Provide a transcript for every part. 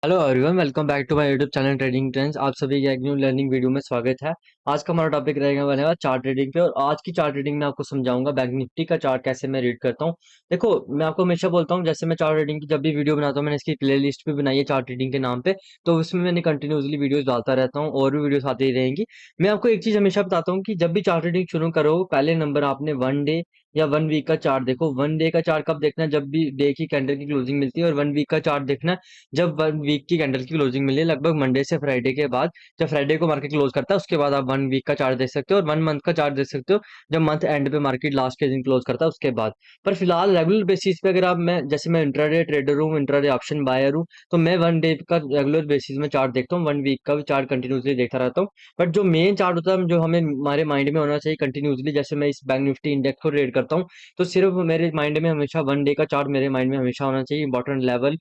Hello everyone, welcome back to my YouTube channel trading trends. आप सभी का एक न्यू लर्निंग वीडियो में स्वागत है। आज का हमारा टॉपिक रहेगा बनेगा चार्ट रीडिंग पे। और आज की चार्ट रीडिंग में आपको समझाऊंगा बैंक निफ्टी का चार्ट कैसे मैं रीड करता हूँ। देखो, मैं आपको हमेशा बोलता हूँ, जैसे मैं चार्ट रीडिंग की जब भी वीडियो बनाता हूँ, मैंने इसकी प्ले लिस्ट भी बनाई है चार्ट रीडिंग के नाम पे। तो उसमें मैंने कंटिन्यूसली वीडियोस डालता रहता हूँ और भी वीडियोस आती ही रहेंगी। मैं आपको एक चीज हमेशा बताता हूँ कि जब भी चार्ट रीडिंग शुरू करो, पहले नंबर आपने वन डे या वन वीक का चार्ट देखो। वन डे का चार्ट कब देखना है? जब भी डे की कैंडल की क्लोजिंग मिलती है। और वन वीक का चार्ट देखना है जब वन वीक की कैंडल की क्लोजिंग मिली है, लगभग मंडे से फ्राइडे के बाद। जब फ्राइडे को मार्केट क्लोज करता है उसके बाद आप वन वीक का चार्ट देख सकते हो, और वन मंथ का चार्ट देख सकते हो जब मंथ एंड पे मार्केट लास्ट के दिन क्लोज करता है उसके बाद। पर फिलहाल रेगुलर बेसिस पे अगर आप, मैं इंट्राडे ट्रेडर हूँ, इंट्राडे ऑप्शन बायर हूँ, तो मैं वन डे का रेगुलर बेसिस में चार्ट देखता हूँ, वन वीक का भी चार्ट कंटिन्यूसली देखता रहता हूँ। बट जो मेन चार्ट होता है, जो हमें हमारे माइंड में होना चाहिए कंटिन्यूसली, जैसे मैं इस बैंक निफ्टी इंडेक्स को ट्रेड करता हूँ, तो सिर्फ मेरे माइंड में हमेशा वन डे का चार्ट मेरे माइंड में हमेशा होना चाहिए। Important level,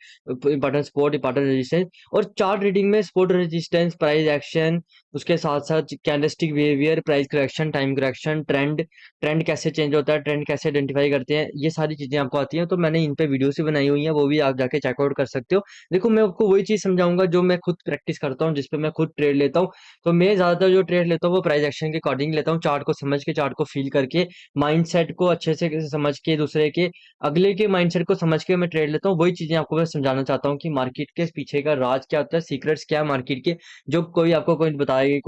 important support, important resistance. और चार्ट रीडिंग में सपोर्ट, रेजिस्टेंस, प्राइस एक्शन, उसके साथ साथ candlestick behaviour, price correction, time correction, trend, trend कैसे चेंज होता है, ट्रेंड कैसे आइडेंटिफाई करते हैं, ये सारी चीजें आपको आती हैं। तो मैंने इन पे वीडियोस भी बनाई हुई हैं, वो भी आप जाके चेकआउट कर सकते हो। देखो, मैं आपको वही चीज समझाऊंगा जो मैं खुद प्रैक्टिस करता हूँ, जिसपे मैं खुद ट्रेड लेता हूँ। तो मैं ज्यादातर जो ट्रेड लेता हूँ वो प्राइस एक्शन के अकॉर्डिंग लेता हूँ, चार्ट को समझ के, चार्ट को फील करके, माइंडसेट को अच्छे से समझ के, दूसरे के अगले के माइंडसेट को समझ के मैं ट्रेड लेता हूँ। वही चीजें आपको मैं समझाना चाहता हूँ कि मार्केट के पीछे का राज क्या होता है, सीक्रेट्स क्या है मार्केट के, जो कोई आपको कोई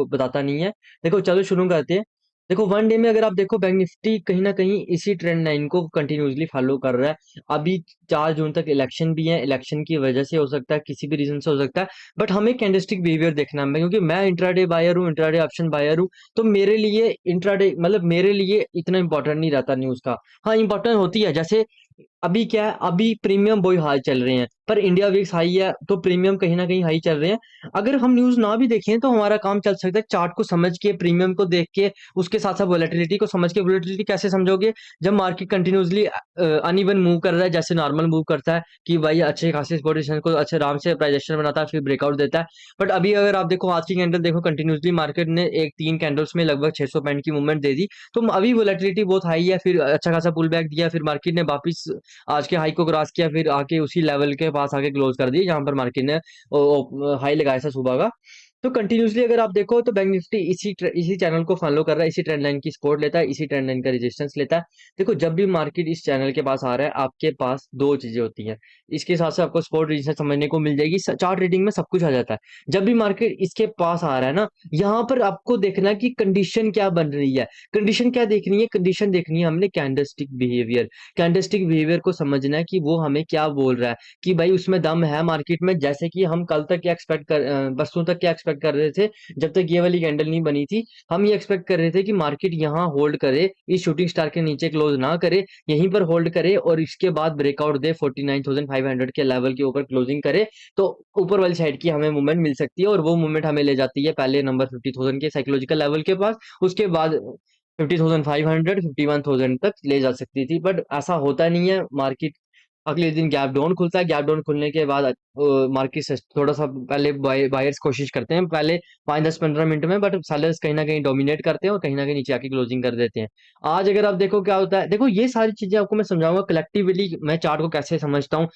बताता नहीं है। देखो, चलो शुरू करते हैं। देखो, वन डे में अगर आप देखो, बैंक निफ्टी कहीं ना कहीं इसी ट्रेंड लाइन को कंटिन्यूसली फॉलो कर रहा है। अभी 4 जून तक इलेक्शन भी है, इलेक्शन की वजह से हो सकता है, किसी भी रीजन से हो सकता है। बट हमें कैंडलस्टिक बिहेवियर देखना है, क्योंकि मैं इंट्राडे बायर हूँ, इंट्राडे ऑप्शन बायर हूँ। तो मेरे लिए इंट्राडे मतलब मेरे लिए इतना इंपॉर्टेंट नहीं रहता न्यूज का। हाँ, इंपॉर्टेंट होती है। जैसे अभी क्या है, अभी प्रीमियम वही हाई चल रहे हैं, पर इंडिया विक्स हाई है तो प्रीमियम कहीं ना कहीं हाई चल रहे हैं। अगर हम न्यूज ना भी देखें तो हमारा काम चल सकता है, चार्ट को समझ के, प्रीमियम को देख के, उसके साथ साथ वोलेटिलिटी को समझ के। वोलेटिलिटी कैसे समझोगे? जब मार्केट कंटिन्यूसली अनइवन मूव कर रहा है, जैसे नॉर्मल मूव करता है कि भाई अच्छे खासे पोजीशन को अच्छे आराम से प्राइजेशन बनाता है, फिर ब्रेकआउट देता है। बट अभी अगर आप देखो, आज की कैंडल देखो, कंटिन्यूसली मार्केट ने एक 3 कैंडल्स में लगभग 600 पॉइंट की मूवमेंट दे दी। तो अभी वोलेटिलिटी बहुत हाई है, फिर अच्छा खासा पुल बैक दिया, फिर मार्केट ने वापस आज के हाई को क्रॉस किया, फिर आके उसी लेवल के पास आके क्लोज कर दी जहां पर मार्केट ने हाई लगाया था सुबह का। तो कंटिन्यूसली अगर आप देखो तो बैंक निफ्टी इसी चैनल को फॉलो कर रहा है, इसी ट्रेंड लाइन की सपोर्ट लेता है, इसी ट्रेंड लाइन का रेजिस्टेंस लेता है। देखो, जब भी मार्केट इस चैनल के पास आ रहा है, आपके पास दो चीजें होती हैं। इसके साथ से आपको सपोर्ट रेजिस्टेंस समझने को मिल जाएगी, चार्ट रीडिंग में सब कुछ आ जाता है। जब भी मार्केट इसके पास आ रहा है ना, यहाँ पर आपको देखना है कि कंडीशन क्या बन रही है। कंडीशन क्या देखनी है? कंडीशन देखनी है हमने कैंडलस्टिक बिहेवियर। कैंडलस्टिक बिहेवियर को समझना है कि वो हमें क्या बोल रहा है, कि भाई उसमें दम है मार्केट में। जैसे कि हम कल तक क्या परसों तक क्या एक्सपेक्ट कर रहे थे, जब तक ये वाली कैंडल नहीं बनी थी। हम ये एक्सपेक्ट कर रहे थे कि मार्केट यहाँ होल्ड करे, इस शूटिंग स्टार के नीचे क्लोज ना करे, यहीं पर होल्ड करे और इसके बाद ब्रेकआउट दे 49,500 के लेवल के ऊपर क्लोजिंग करे। तो ऊपर वाली साइड की हमें मूवमेंट मिल सकती है, और वो मूवमेंट हमें ले जाती है पहले नंबर 50,000 के साइकोलॉजिकल लेवल के पास। उसके बाद 50,500, 51,000 तक ले जा सकती थी। बट ऐसा होता नहीं है। मार्केट अगले दिन गैप डाउन खुलता है, गैप डाउन खुलने के बाद मार्केट से थोड़ा सा पहले बायर्स कोशिश करते हैं पहले 5, 10, 15 मिनट में, बट सेलर्स कहीं ना कहीं डोमिनेट करते हैं और कहीं ना कहीं नीचे आके क्लोजिंग कर देते हैं। आज अगर आप देखो क्या होता है, देखो ये सारी चीजें आपको मैं समझाऊंगा कलेक्टिवली मैं चार्ट को कैसे समझता हूँ।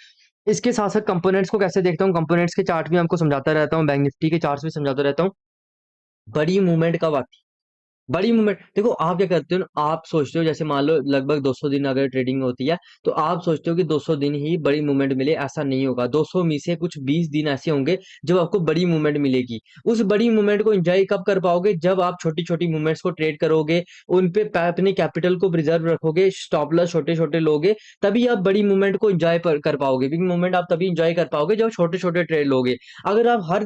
इसके साथ साथ कंपोनेंट्स को कैसे देखता हूँ, कंपोनेंट्स के चार्ट भी आपको समझाता रहता हूँ, बैंक निफ्टी के चार्ट भी समझाता रहता हूँ। बड़ी मूवमेंट कब आती है? बड़ी मूवमेंट देखो, आप क्या करते हो ना, आप सोचते हो जैसे मान लो लगभग 200 दिन अगर ट्रेडिंग होती है, तो आप सोचते हो कि 200 दिन ही बड़ी मूवमेंट मिले। ऐसा नहीं होगा। 200 में से कुछ 20 दिन ऐसे होंगे जब आपको बड़ी मूवमेंट मिलेगी। उस बड़ी मूवमेंट को एंजॉय कब कर पाओगे? जब आप छोटी छोटी मूवमेंट्स को ट्रेड करोगे, उन पे अपने कैपिटल को प्रिजर्व रखोगे, स्टॉप लॉस छोटे छोटे लोगे, तभी आप बड़ी मूवमेंट को एंजॉय कर पाओगे। बिग मूवमेंट आप तभी एंजॉय कर पाओगे जब छोटे छोटे ट्रेड लोगे। अगर आप हर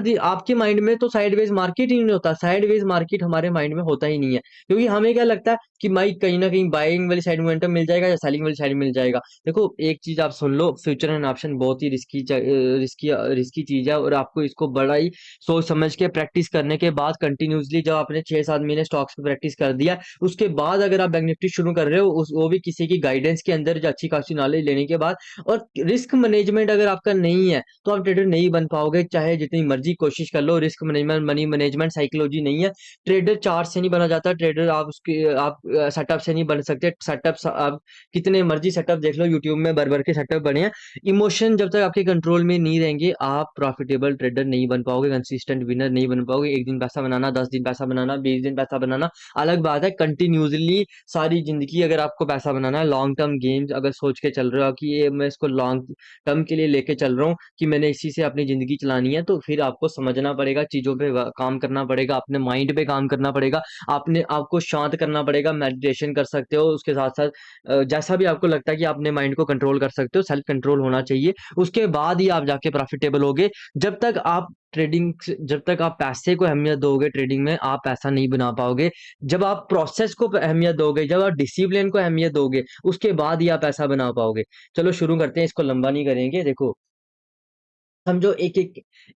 दिन आपके माइंड में तो साइडवेज मार्केट ही नहीं होता, साइडवेज मार्केट हमारे माइंड में होता ही नहीं है। क्योंकि हमें क्या लगता है कि भाई कहीं ना कहीं बाइंग वाली साइड मोमेंटम मिल जाएगा या सेलिंग वाली साइड मिल जाएगा। देखो, एक चीज आप सुन लो, फ्यूचर एंड ऑप्शन बहुत ही रिस्की चीज है, और आपको इसको बड़ा ही सोच समझ के प्रैक्टिस करने के बाद, कंटिन्यूसली जब आपने 6-7 महीने स्टॉक्स पे प्रैक्टिस कर दिया, उसके बाद अगर आप बैंक निफ्टी शुरू कर रहे हो, वो भी किसी की गाइडेंस के अंदर, जो अच्छी खासी नॉलेज लेने के बाद, और रिस्क मैनेजमेंट अगर आपका नहीं है, तो आप ट्रेडर नहीं बन पाओगे, चाहे जितनी मर्जी कोशिश कर लो। Risk management, money management, psychology नहीं है। ट्रेडर चार्ट से नहीं बना जाता। ट्रेडर आप उसके आप सेटअप से नहीं बन सकते। सेटअप आप कितने मर्जी सेटअप देख लो, यूट्यूब में भर भर के सेटअप बने हैं। इमोशन जब तक आपके कंट्रोल में नहीं रहेंगे, आप प्रॉफिटेबल ट्रेडर नहीं बन पाओगे, कंसिस्टेंट विनर नहीं बन पाओगे। एक दिन पैसा बनाना, 10 दिन पैसा बनाना, 20 दिन पैसा बनाना अलग बात है। कंटिन्यूसली सारी जिंदगी अगर आपको पैसा बनाना है, लॉन्ग टर्म गेम्स अगर सोच के चल रहे हो कि ये मैं इसको लॉन्ग टर्म के लिए लेके चल रहा हूँ कि मैंने इसी से अपनी जिंदगी चलानी है, तो फिर आपको समझना पड़ेगा, चीजों पे काम करना पड़ेगा, अपने माइंड पे काम करना पड़ेगा, आपने आपको शांत करना पड़ेगा। मेडिटेशन कर सकते हो, उसके साथ साथ जैसा भी आपको लगता है कि अपने माइंड को कंट्रोल कर सकते हो, सेल्फ कंट्रोल होना चाहिए। उसके बाद ही आप जाके प्रॉफिटेबल होगे। जब तक आप पैसे को अहमियत दोगे ट्रेडिंग में, आप पैसा नहीं बना पाओगे। जब आप प्रोसेस को अहमियत दोगे, जब आप डिसिप्लिन को अहमियत दोगे, उसके बाद ही आप पैसा बना पाओगे। चलो शुरू करते हैं, इसको लंबा नहीं करेंगे। देखो, समझो एक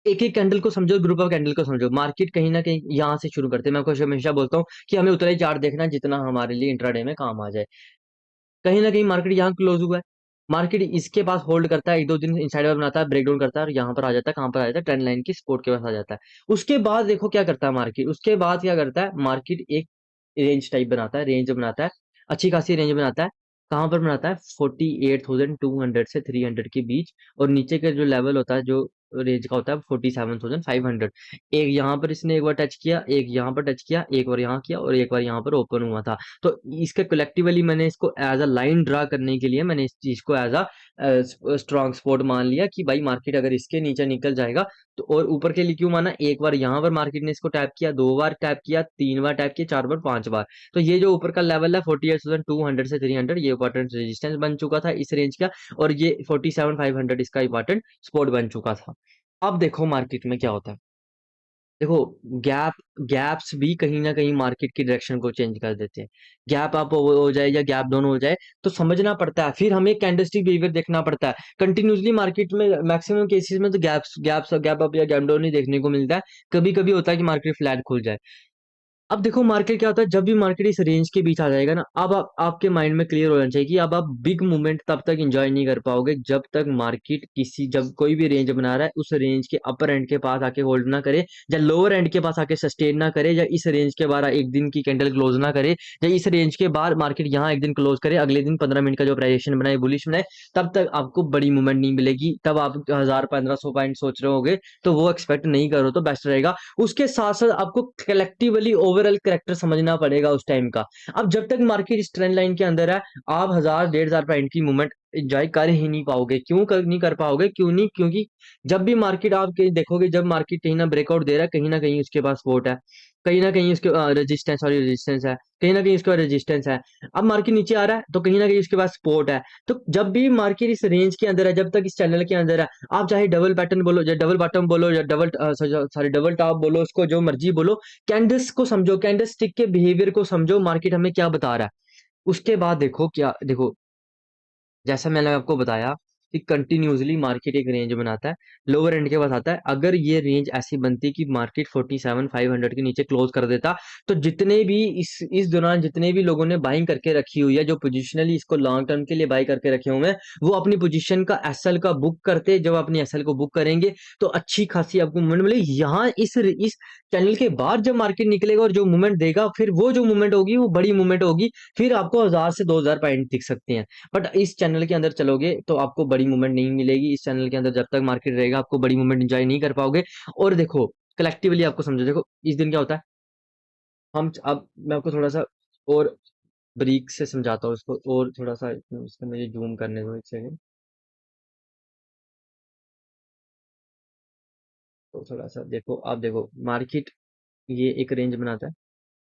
एक कैंडल को समझो, ग्रुप ऑफ कैंडल को समझो। मार्केट कहीं ना कहीं यहाँ से शुरू करते हैं। मैं आपको हमेशा बोलता हूँ कि हमें उतना ही चार्ट देखना है जितना हमारे लिए इंट्राडे में काम आ जाए। कहीं ना कहीं मार्केट यहाँ क्लोज हुआ है, मार्केट इसके पास होल्ड करता है, एक दो दिन इनसाइड में बनाता है, ब्रेकडाउन करता है और यहाँ पर आ जाता है। कहाँ पर आ जाता है? ट्रेंड लाइन की सपोर्ट के पास आ जाता है। उसके बाद देखो क्या करता है मार्केट, उसके बाद क्या करता है मार्केट, एक रेंज टाइप बनाता है, रेंज बनाता है, अच्छी खासी रेंज बनाता है। कहाँ पर बनाता है? 48,200 से 300 के बीच। और नीचे का जो लेवल होता है, जो रेंज का होता है, 47,500। एक यहाँ पर इसने एक बार टच किया, एक यहाँ पर टच किया, एक बार यहाँ किया और एक बार यहाँ पर ओपन हुआ था। तो इसका कलेक्टिवली मैंने इसको एज अ लाइन ड्रा करने के लिए मैंने इस चीज को एज अ स्ट्रॉन्ग सपोर्ट मान लिया कि भाई मार्केट अगर इसके नीचे निकल जाएगा तो। और ऊपर के लिए क्यों माना? एक बार यहाँ पर मार्केट ने इसको टैप किया, 2 बार टैप किया, 3 बार टैप किया, 4 बार, 5 बार। तो ये जो ऊपर का लेवल है 48,200 से 300, ये इंपॉर्टेंट रेजिस्टेंस बन चुका था इस रेंज का। और ये 47,500 इसका इंपॉर्टेंट सपोर्ट बन चुका था। अब देखो मार्केट में क्या होता है। देखो, गैप गैप्स भी कहीं ना कहीं मार्केट की डायरेक्शन को चेंज कर देते हैं। गैप अप हो जाए या गैप डाउन हो जाए तो समझना पड़ता है, फिर हमें कैंडलस्टिक बिहेवियर देखना पड़ता है। कंटिन्यूसली मार्केट में मैक्सिमम केसेस में तो गैप अप या गैप डाउन ही देखने को मिलता है। कभी कभी होता है कि मार्केट फ्लैट खुल जाए। अब देखो मार्केट क्या होता है, जब भी मार्केट इस रेंज के बीच आ जाएगा ना, अब आपके माइंड में क्लियर होना चाहिए कि अब आप बिग मूवमेंट तब तक एंजॉय नहीं कर पाओगे जब तक मार्केट जब कोई भी रेंज बना रहा है उस रेंज के अपर एंड के पास आके होल्ड ना करे, या लोअर एंड के पास आके सस्टेन ना करे, या इस रेंज के बाहर एक दिन की कैंडल क्लोज ना करे, या इस रेंज के बाहर मार्केट यहाँ एक दिन क्लोज करे, अगले दिन 15 मिनट का जो प्राइजेशन बनाए, बुलिश बनाए, तब तक आपको बड़ी मूवमेंट नहीं मिलेगी। तब आप 1000-1500 पॉइंट सोच रहे होगे, तो वो एक्सपेक्ट नहीं करो तो बेस्ट रहेगा। उसके साथ साथ आपको कलेक्टिवली ओवरऑल करेक्टर समझना पड़ेगा उस टाइम का। अब जब तक मार्केट इस ट्रेंड लाइन के अंदर है, आप 1000-1500 पॉइंट की मूवमेंट एंजॉय कर ही नहीं पाओगे। नहीं कर पाओगे? क्यों नहीं? क्योंकि जब भी मार्केट आप कहीं देखोगे, जब मार्केट कहीं ना ब्रेकआउट दे रहा है, कहीं ना कहीं उसके पास सपोर्ट है, कहीं ना कहीं उसके रेजिस्टेंस है, कहीं ना कहीं उसके पास रेजिस्टेंस है। अब मार्केट नीचे आ रहा है तो कहीं ना कहीं उसके पास सपोर्ट है। तो जब भी मार्केट इस रेंज के अंदर है, जब तक इस चैनल के अंदर है, आप चाहे डबल पैटर्न बोलो या डबल बॉटम बोलो या डबल टॉप बोलो, उसको जो मर्जी बोलो, कैंडल्स को समझो, कैंडल स्टिक के बिहेवियर को समझो, मार्केट हमें क्या बता रहा है। उसके बाद देखो क्या, देखो जैसा मैंने आपको बताया कि कंटिन्यूसली मार्केट एक रेंज बनाता है, लोअर एंड के पास आता है। अगर ये रेंज ऐसी बनती कि मार्केट 47,500 के नीचे क्लोज कर देता, तो जितने भी इस दौरान जितने भी लोगों ने बाइंग करके रखी हुई है, जो पोजिशनली इसको लॉन्ग टर्म के लिए बाई करके रखे हुए हैं, वो अपनी पोजिशन का एसएल का बुक करते। जब अपनी एसएल को बुक करेंगे तो अच्छी खासी आपको मूवमेंट मिलेगी। यहाँ इस चैनल के बाद जब मार्केट निकलेगा और जो मूवमेंट देगा, फिर वो जो मूवमेंट होगी वो बड़ी मूवमेंट होगी। फिर आपको 1000 से 2000 पॉइंट दिख सकते हैं। बट इस चैनल के अंदर चलोगे तो आपको बड़ी मूवमेंट नहीं मिलेगी। इस चैनल के अंदर जब तक मार्केट रहेगा, आपको बड़ी मूवमेंट एंजॉय नहीं कर पाओगे। और देखो कलेक्टिवली आपको समझो, देखो इस दिन क्या होता है। अब मैं आपको थोड़ा सा और ब्रीक से समझाता हूँ इसको, और थोड़ा सा इसको मुझे जूम करने दो एक सेकंड। तो थोड़ा सा देखो, आप देखो मार्केट ये एक रेंज बनाता है,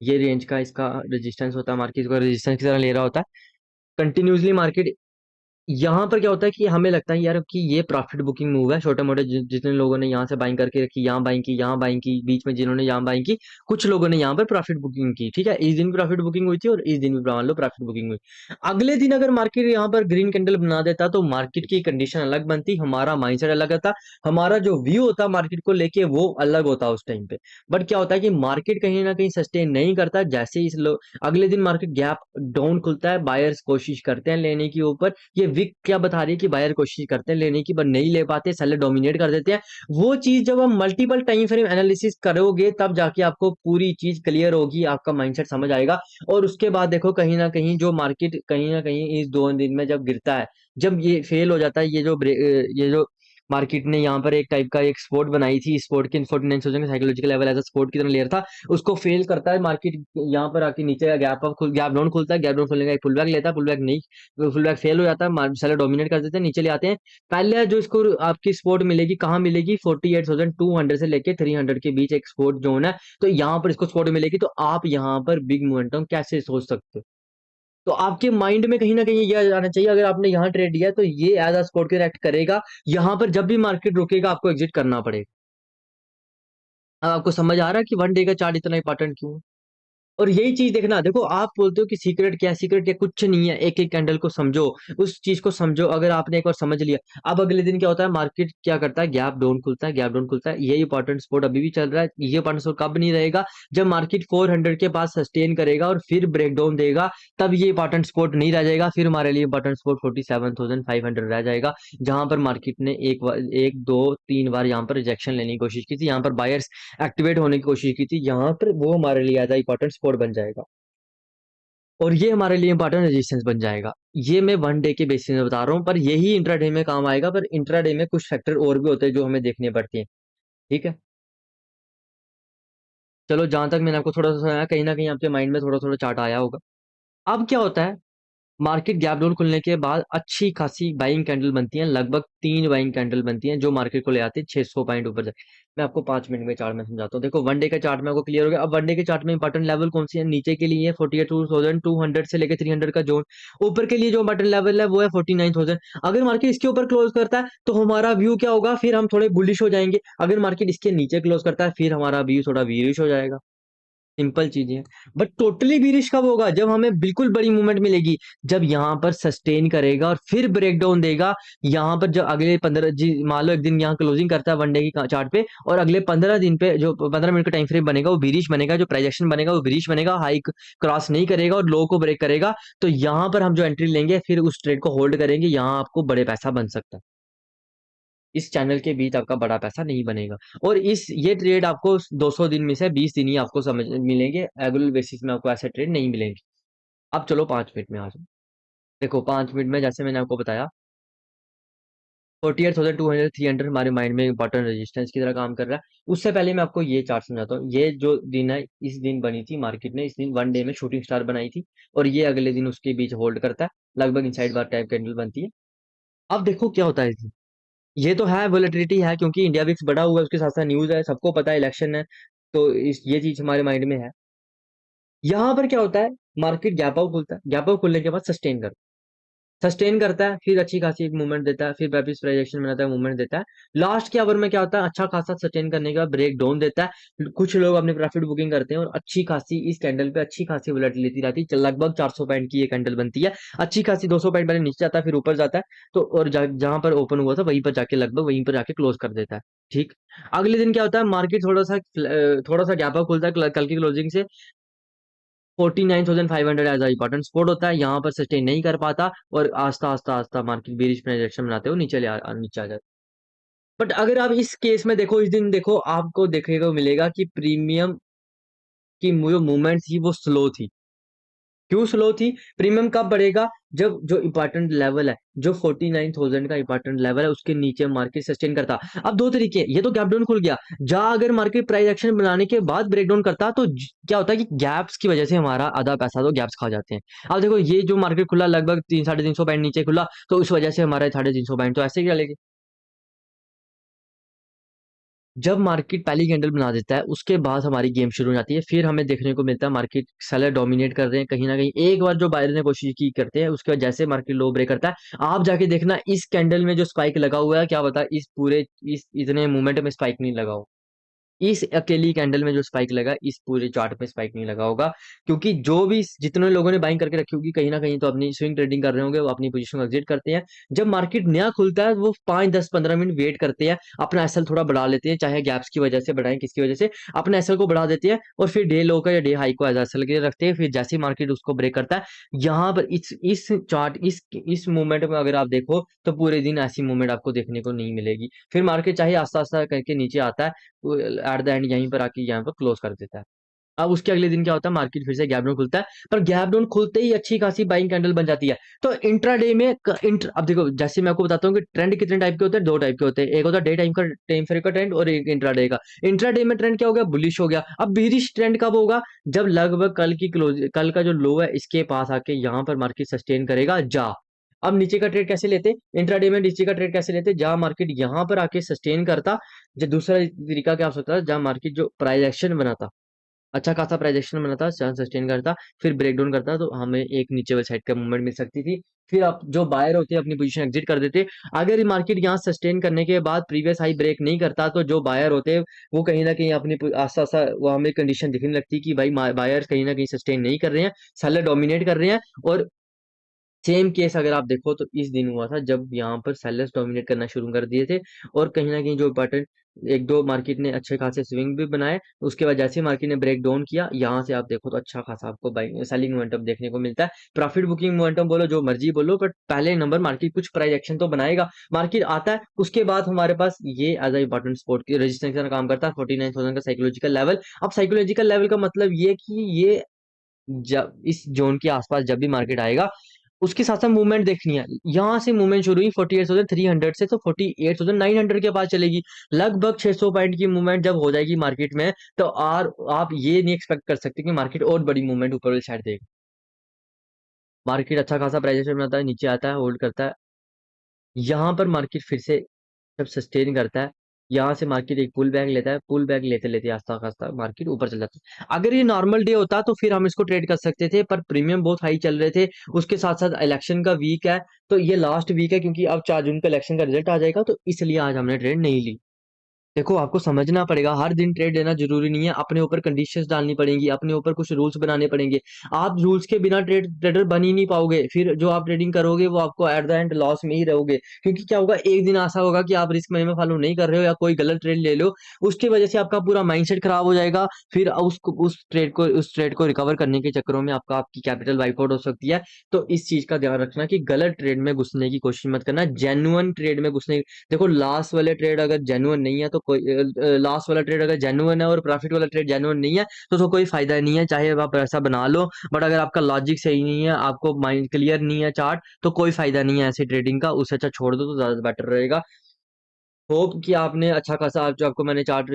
ये रेंज का इसका रेजिस्टेंस होता है, मार्केट को रेजिस्टेंस की तरह ले रहा होता है कंटिन्यूसली मार्केट। यहाँ पर क्या होता है कि हमें लगता है यार कि ये प्रॉफिट बुकिंग मूव है। छोटे मोटे जितने लोगों ने यहाँ से बाइंग करके रखी, यहाँ बाइंग की, यहाँ बाइंग की, बीच में जिन्होंने यहाँ बाइंग की, कुछ लोगों ने यहाँ पर प्रॉफिट बुकिंग की। ठीक है, इस दिन भी प्रॉफिट बुकिंग हुई थी और इस दिन भी मान लो प्रॉफिट बुकिंग हुई। अगले दिन अगर मार्केट यहाँ पर ग्रीन कैंडल बना देता तो मार्केट की कंडीशन अलग बनती, हमारा माइंडसेट अलग होता, हमारा जो व्यू होता मार्केट को लेके वो अलग होता उस टाइम पे। बट क्या होता है कि मार्केट कहीं ना कहीं सस्टेन नहीं करता। जैसे ही अगले दिन मार्केट गैप डाउन खुलता है, बायर्स कोशिश करते हैं लेने की ऊपर, ये विक क्या बता रही है कि बायर कोशिश करते हैं लेने की, पर नहीं ले पाते, सेलर डोमिनेट कर देते हैं। वो चीज जब हम मल्टीपल टाइम फ्रेम एनालिसिस करोगे तब जाके आपको पूरी चीज क्लियर होगी, आपका माइंडसेट समझ आएगा। और उसके बाद देखो कहीं ना कहीं जो मार्केट कहीं ना कहीं इस 2 दिन में जब गिरता है, जब ये फेल हो जाता है, ये जो मार्केट ने यहाँ पर एक टाइप का एक सपोर्ट बनाई थी, सपोर्ट की 49,000 का साइकोलॉजिकल लेवल एज सपोर्ट की तरह लेयर था, उसको फेल करता है मार्केट, यहाँ पर आके नीचे गैप डाउन खुलता है, गैप डाउन खुलने का एक पुल बैक लेता है, पुल बैक नहीं, पुल बैक फेल हो जाता है, सेलर डोमिनेट कर देते हैं, नीचे ले आते हैं। पहले जो इसको आपकी सपोर्ट मिलेगी कहाँ मिलेगी, 48,200 से लेके 300 के बीच एक सपोर्ट जोन है, तो यहाँ पर इसको सपोर्ट मिलेगी, तो आप यहाँ पर बिग मोमेंटम कैसे सोच सकते हो। तो आपके माइंड में कहीं ना कहीं ये आना चाहिए, अगर आपने यहाँ ट्रेड दिया है तो ये एज अ सपोर्ट के एक्ट करेगा, यहाँ पर जब भी मार्केट रुकेगा आपको एग्जिट करना पड़ेगा। अब आपको समझ आ रहा है कि वन डे का चार्ट इतना इंपॉर्टेंट क्यों है। और यही चीज देखना, देखो आप बोलते हो कि सीक्रेट क्या है, सीक्रेट क्या, कुछ नहीं है, एक एक कैंडल को समझो, उस चीज को समझो। अगर आपने एक बार समझ लिया, अब अगले दिन क्या होता है, मार्केट क्या करता है, गैप डाउन खुलता है, गैप डाउन खुलता है, ये इंपॉर्टेंट स्पॉट अभी भी चल रहा है। ये इंपॉर्टेंट स्पॉट कब नहीं रहेगा, जब मार्केट 400 के पास सस्टेन करेगा और फिर ब्रेक डाउन देगा, तब ये इंपॉर्टेंट स्पॉट नहीं रह जाएगा, फिर हमारे लिए इंपॉर्टेंट स्पॉट 47,500 रह जाएगा, जहां पर मार्केट ने एक दो तीन बार यहाँ पर रिजेक्शन लेने की कोशिश की थी, यहाँ पर बायर्स एक्टिवेट होने की कोशिश की थी, यहाँ पर वो हमारे लिए एज इंपॉर्टेंट स्पॉट बन जाएगा, और ये हमारे लिए इंपॉर्टेंट रेजिस्टेंस बन जाएगा। ये मैं वन डे के बेसिस में बता रहा हूँ, पर यही इंट्राडे में काम आएगा, पर इंट्राडे में कुछ फैक्टर और भी होते हैं जो हमें देखने पड़ते हैं। ठीक है, चलो जहां तक मैंने आपको थोड़ा सा सुनाया, कहीं ना कहीं आपके माइंड में थोड़ा थोड़ा चार्ट आया होगा। अब क्या होता है, मार्केट गैप डाउन खुलने के बाद अच्छी खासी बाइंग कैंडल बनती है, लगभग 3 बाइंग कैंडल बनती हैं जो मार्केट को ले आती है 600 पॉइंट ऊपर जाए। मैं आपको 5 मिनट में चार्ट में समझाता हूँ। देखो वन डे का चार्ट में आपको क्लियर हो गया। अब वन डे के चार्ट में इंपॉर्टेंट लेवल कौन सी है, नीचे के लिए 48,200 से लेकर 300 का जोन, ऊपर के लिए जो इंपॉर्टेंट लेवल है वो है 49,000। अगर मार्केट इसके ऊपर क्लोज करता है तो हमारा व्यू क्या होगा, फिर हम थोड़े बुलिश हो जाएंगे। अगर मार्केट इसके नीचे क्लोज करता है फिर हमारा व्यू थोड़ा वीरिश हो जाएगा। सिंपल चीजें हैं। बट टोटली बीरिश कब होगा, जब हमें बिल्कुल बड़ी मूवमेंट मिलेगी, जब यहाँ पर सस्टेन करेगा और फिर ब्रेक डाउन देगा। यहाँ पर जब अगले 15 जी मान लो एक दिन यहाँ क्लोजिंग करता है वन डे की चार्ट पे, और अगले 15 दिन पे जो 15 मिनट का टाइम फ्रेम बनेगा वो बीरिश बनेगा, जो प्राइजेक्शन बनेगा वो बीरिश बनेगा, हाई क्रॉस नहीं करेगा और लो को ब्रेक करेगा, तो यहाँ पर हम जो एंट्री लेंगे फिर उस ट्रेड को होल्ड करेंगे, यहाँ आपको बड़े पैसा बन सकता है। इस चैनल के बीच आपका बड़ा पैसा नहीं बनेगा। और इस ये ट्रेड आपको 200 दिन में से 20 दिन ही आपको समझ मिलेंगे, रेगुलर बेसिस में आपको ऐसे ट्रेड नहीं मिलेंगे। अब चलो 5 मिनट में आ जाओ। देखो 5 मिनट में जैसे मैंने आपको बताया, 48,200 300 हमारे माइंड में इंपॉर्टेंट रेजिस्टेंस की तरह काम कर रहा है। उससे पहले मैं आपको ये चार्ट समझाता हूँ। ये जो दिन है, इस दिन बनी थी मार्केट ने, इस दिन वन डे में शूटिंग स्टार बनाई थी, और ये अगले दिन उसके बीच होल्ड करता है, लगभग इनसाइड बार टाइप कैंडल बनती है। अब देखो क्या होता है इस दिन, ये तो है वोलेटिलिटी है, क्योंकि इंडिया विक्स बढ़ा हुआ है, उसके साथ साथ न्यूज है, सबको पता है इलेक्शन है, तो इस ये चीज हमारे माइंड में है। यहाँ पर क्या होता है, मार्केट गैप आउट खुलता है, गैप आउट खुलने के बाद सस्टेन करता है, फिर अच्छी खासी एक मूवमेंट देता है, फिर वापिस प्राइजेक्शन बनाता है, मूवमेंट देता है। लास्ट के आवर में क्या होता है, अच्छा खासा सस्टेन करने के बाद ब्रेक डाउन देता है, कुछ लोग अपने प्रॉफिट बुकिंग करते हैं, और अच्छी खासी इस कैंडल पे अच्छी खासी वोलेटिलिटी रहती है, लगभग 400 पॉइंट की ये कैंडल बनती है, अच्छी खासी 200 पॉइंट पहले नीचे जाता है फिर ऊपर जाता है, तो और जहां पर ओपन हुआ था वहीं पर जाके लगभग वहीं पर जाके क्लोज कर देता है। ठीक, अगले दिन क्या होता है, मार्केट थोड़ा सा गैप अप खुलता है कल की क्लोजिंग से, 49,500 एज इंपॉर्टेंट सपोर्ट होता है, यहाँ पर सस्टेन नहीं कर पाता, और आस्ता आस्ता आस्ता मार्केट बेरिश प्रोजेक्शन बनाते हुए नीचे आ जाता है। बट अगर आप इस केस में देखो, इस दिन देखो, आपको देखने को मिलेगा कि प्रीमियम की जो मूवमेंट थी वो स्लो थी। क्यों स्लो थी, प्रीमियम कब बढ़ेगा, जब जो इंपॉर्टेंट लेवल है, जो 49,000 का इंपॉर्टेंट लेवल है उसके नीचे मार्केट सस्टेन करता। अब दो तरीके हैं, ये तो गैप डाउन खुल गया, जहां अगर मार्केट प्राइस एक्शन बनाने के बाद ब्रेक डाउन करता तो क्या होता है कि गैप्स की वजह से हमारा आधा पैसा तो गैप्स खा जाते हैं। अब देखो ये जो मार्केट खुला लगभग 300-350 पॉइंट नीचे खुला, तो उस वजह से हमारे 350 पॉइंट तो ऐसे ही चलेंगे। जब मार्केट पहली कैंडल बना देता है उसके बाद हमारी गेम शुरू हो जाती है, फिर हमें देखने को मिलता है मार्केट सेलर डोमिनेट कर रहे हैं, कहीं ना कहीं एक बार जो बायर ने कोशिश की करते हैं, उसके बाद जैसे मार्केट लो ब्रेक करता है, आप जाके देखना इस कैंडल में जो स्पाइक लगा हुआ है, क्या बता इस पूरे इस इतने मूवमेंट में स्पाइक नहीं लगा हो। इस अकेली कैंडल में जो स्पाइक लगा, इस पूरे चार्ट में स्पाइक नहीं लगा होगा, क्योंकि जो भी जितने लोगों ने बाइंग करके रखी होगी कहीं ना कहीं तो अपनी स्विंग ट्रेडिंग कर रहे होंगे, वो अपनी पोजीशन को एग्जिट करते हैं। जब मार्केट नया खुलता है वो 5 10 15 मिनट वेट करते हैं, अपना एसएल थोड़ा बढ़ा लेते हैं, चाहे गैप्स की वजह से बढ़ाएं किसकी वजह से, अपना एसएल को बढ़ा देते हैं और फिर डे लो का या डे हाई को एज एसएल के लिए रखते हैं। फिर जैसे ही मार्केट उसको ब्रेक करता है, यहाँ पर इस चार्ट इस मूवमेंट में अगर आप देखो तो पूरे दिन ऐसी मूवमेंट आपको देखने को नहीं मिलेगी। फिर मार्केट चाहे आस्ता आस्ता करके नीचे आता है, एट द एंड यहीं पर आके यहाँ पर क्लोज कर देता है। अब उसके अगले दिन क्या होता है, मार्केट फिर से गैप डाउन खुलता है, पर गैप डाउन खुलते ही अच्छी खासी बाइंग कैंडल बन जाती है। तो इंट्राडे में अब देखो, जैसे मैं आपको बताता हूँ कि ट्रेंड कितने टाइप के होते हैं, दो टाइप के होते हैं, एक होता है डे टाइम का टाइम फ्रेम का ट्रेंड और एक इंट्राडे का। इंट्राडे में ट्रेंड क्या हो गया, बुलिश हो गया। अब बीरिश ट्रेंड कब होगा, जब लगभग कल का जो लो है इसके पास आके यहाँ पर मार्केट सस्टेन करेगा जा। अब नीचे का ट्रेड कैसे लेते, इंट्राडे में नीचे का ट्रेड कैसे लेते, जहां मार्केट यहाँ पर आके सस्टेन करता। जो दूसरा तरीका क्या हो सकता है, जहां मार्केट जो प्राइस एक्शन बनाता, अच्छा खासा प्राइजेक्शन बनाता, चांस सस्टेन करता, फिर ब्रेकडाउन करता, तो हमें एक नीचे वाली साइड का मूवमेंट मिल सकती थी। फिर आप जो बायर होते हैं अपनी पोजीशन एग्जिट कर देते। अगर ये मार्केट यहाँ सस्टेन करने के बाद प्रीवियस हाई ब्रेक नहीं करता, तो जो बायर होते हैं वो कहीं ना कहीं अपनी आस्ता आस्ता वो हमें कंडीशन दिखने लगती कि भाई बायर कहीं ना कहीं सस्टेन नहीं कर रहे हैं, सेलर डोमिनेट कर रहे हैं। और सेम केस अगर आप देखो तो इस दिन हुआ था जब यहाँ पर सेलर्स डोमिनेट करना शुरू कर दिए थे, और कहीं ना कहीं जो इंपॉर्टेंट एक दो मार्केट ने अच्छे खासे स्विंग भी बनाए। उसके बाद जैसे ही मार्केट ने ब्रेक डाउन किया, यहाँ से आप देखो तो अच्छा खासा आपको बाइंग सेलिंग मोमेंटम देखने को मिलता है। प्रॉफिट बुकिंग मोमेंटम बोलो, जो मर्जी बोलो, बट पहले नंबर मार्केट कुछ प्राइस एक्शन तो बनाएगा। मार्केट आता है, उसके बाद हमारे पास ये एज अ इंपॉर्टेंट सपोर्ट की रेजिस्टेंस का काम करता है, 49,000 का साइकोलॉजिकल लेवल। अब साइकोलॉजिकल लेवल का मतलब ये कि ये जब इस जोन के आसपास जब भी मार्केट आएगा, उसके साथ साथ मूवमेंट देखनी है। यहाँ से मूवमेंट शुरू हुई 48,300 से, तो 48,900 के पास चलेगी। लगभग 600 पॉइंट की मूवमेंट जब हो जाएगी मार्केट में, तो आप ये नहीं एक्सपेक्ट कर सकते कि मार्केट और बड़ी मूवमेंट ऊपर वाली साइड देगा। मार्केट अच्छा खासा प्राइस बनाता है, नीचे आता है, होल्ड करता है। यहाँ पर मार्केट फिर से जब सस्टेन करता है, यहाँ से मार्केट एक पुल बैक लेता है, पुल बैक लेते लेते आस्ता आस्ता मार्केट ऊपर चल जाता है। अगर ये नॉर्मल डे होता तो फिर हम इसको ट्रेड कर सकते थे, पर प्रीमियम बहुत हाई चल रहे थे। उसके साथ साथ इलेक्शन का वीक है, तो ये लास्ट वीक है, क्योंकि अब 4 जून का इलेक्शन का रिजल्ट आ जाएगा, तो इसलिए आज हमने ट्रेड नहीं ली। देखो, आपको समझना पड़ेगा, हर दिन ट्रेड लेना जरूरी नहीं है, अपने ऊपर कंडीशंस डालनी पड़ेंगी, अपने ऊपर कुछ रूल्स बनाने पड़ेंगे। आप रूल्स के बिना ट्रेडर बन ही नहीं पाओगे, फिर जो आप ट्रेडिंग करोगे वो आपको एट द एंड लॉस में ही रहोगे। क्योंकि क्या होगा, एक दिन ऐसा होगा कि आप रिस्क मैनेजमेंट फॉलो नहीं कर रहे हो या कोई गलत ट्रेड ले लो, उसकी वजह से आपका पूरा माइंडसेट खराब हो जाएगा। फिर उस ट्रेड को रिकवर करने के चक्करों में आपकी कैपिटल वाइप आउट हो सकती है। तो इस चीज का ध्यान रखना कि गलत ट्रेड में घुसने की कोशिश मत करना, जेन्युइन ट्रेड में घुसने। देखो, लास्ट वाले ट्रेड अगर जेन्युइन नहीं है तो कोई लास्ट वाला ट्रेड अगर जेन्युइन है और प्रॉफिट वाला ट्रेड जेन्युइन नहीं है, तो कोई फायदा नहीं है, चाहे आप पैसा बना लो। बट अगर आपका लॉजिक सही नहीं है, आपको माइंड क्लियर नहीं है चार्ट, तो कोई फायदा नहीं है ऐसे ट्रेडिंग का, उससे अच्छा छोड़ दो तो ज्यादा बेटर रहेगा। होप कि आपने अच्छा खासा जो आपको मैंने चार्ट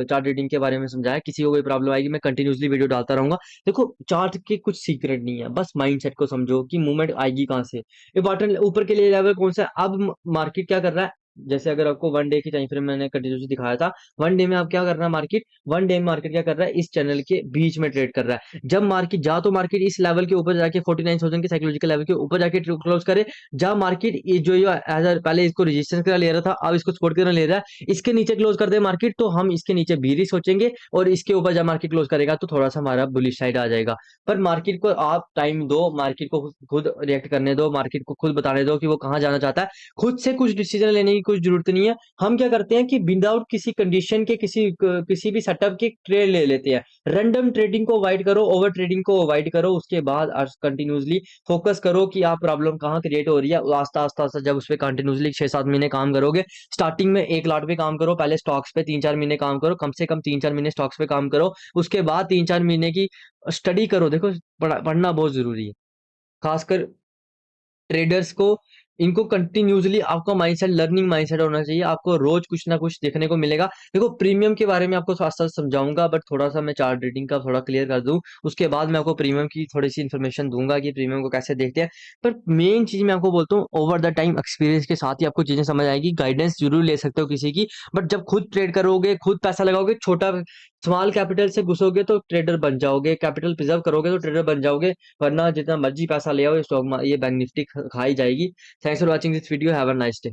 चार्ट रीडिंग के बारे में समझाया। किसी को कोई प्रॉब्लम आएगी, मैं कंटिन्यूसली वीडियो डालता रहूंगा। देखो, चार्ट के कुछ सीक्रेट नहीं है, बस माइंडसेट को समझो कि मूवमेंट आएगी कहाँ से, इंपॉर्टेंट ऊपर के लिए लेवल कौन सा है। अब मार्केट क्या कर रहा है, जैसे अगर आपको वन डे की टाइम फ्रेम मैंने कंटिन्यूसली दिखाया था, वन डे में आप क्या कर रहा है, मार्केट वन डे में मार्केट क्या कर रहा है, इस चैनल के बीच में ट्रेड कर रहा है। जब मार्केट तो मार्केट इस लेवल के ऊपर जाके 49,000 के साइकोलॉजिकल लेवल के ऊपर जाके क्लोज करे। जब मार्केट ये जो पहले इसको रेजिस्टेंस की तरह ले रहा था, अब इसको सपोर्ट की तरह ले रहा है, इसके नीचे क्लोज कर दे मार्केट, तो हम इसके नीचे भी सोचेंगे, और इसके ऊपर जब मार्केट क्लोज करेगा तो थोड़ा सा हमारा बुलिश साइड आ जाएगा। पर मार्केट को आप टाइम दो, मार्केट को खुद रिएक्ट करने दो, मार्केट को खुद बताने दो कि वो कहाँ जाना चाहता है। खुद से कुछ डिसीजन लेने की कुछ जरूरत नहीं है। हम क्या करते हैं कि विदाउट किसी कंडीशन के किसी भी सेटअप के ट्रेड ले लेते हैं। रैंडम ट्रेडिंग को अवॉइड करो, ओवर ट्रेडिंग को अवॉइड करो। उसके बाद कंटिन्यूसली फोकस करो कि आप प्रॉब्लम कहाँ क्रिएट हो रही है। आस्ता आस्ता आस्ता जब उस पर कंटिन्यूसली 6-7 महीने काम करोगे, स्टार्टिंग में 1 लाट पे काम करो, पहले स्टॉक्स पे 3-4 महीने काम करो, कम से कम 3-4 महीने स्टॉक्स पे काम करो। उसके बाद 3-4 महीने की स्टडी करो। देखो, पढ़ना बहुत जरूरी है, खासकर ट्रेडर्स को। इनको कंटिन्यूसली आपका माइंडसेट लर्निंग माइंडसेट होना चाहिए, आपको रोज कुछ ना कुछ देखने को मिलेगा। देखो, प्रीमियम के बारे में आपको साथ साथ समझाऊंगा, बट थोड़ा सा मैं चार्ट रीडिंग का थोड़ा क्लियर कर दूं, उसके बाद मैं आपको प्रीमियम की थोड़ी सी इन्फॉर्मेशन दूंगा कि प्रीमियम को कैसे देखते हैं। पर मेन चीज मैं आपको बोलता हूँ, ओवर द टाइम एक्सपीरियंस के साथ ही आपको चीजें समझ आएगी। गाइडेंस जरूर ले सकते हो किसी की, बट जब खुद ट्रेड करोगे, खुद पैसा लगाओगे, छोटा स्मॉल कैपिटल से घुसोगे तो ट्रेडर बन जाओगे, कैपिटल प्रिजर्व करोगे तो ट्रेडर बन जाओगे। वरना जितना मर्जी पैसा ले आओ, ये बैंक निफ्टी खाई जाएगी। Thanks for watching this video, have a nice day.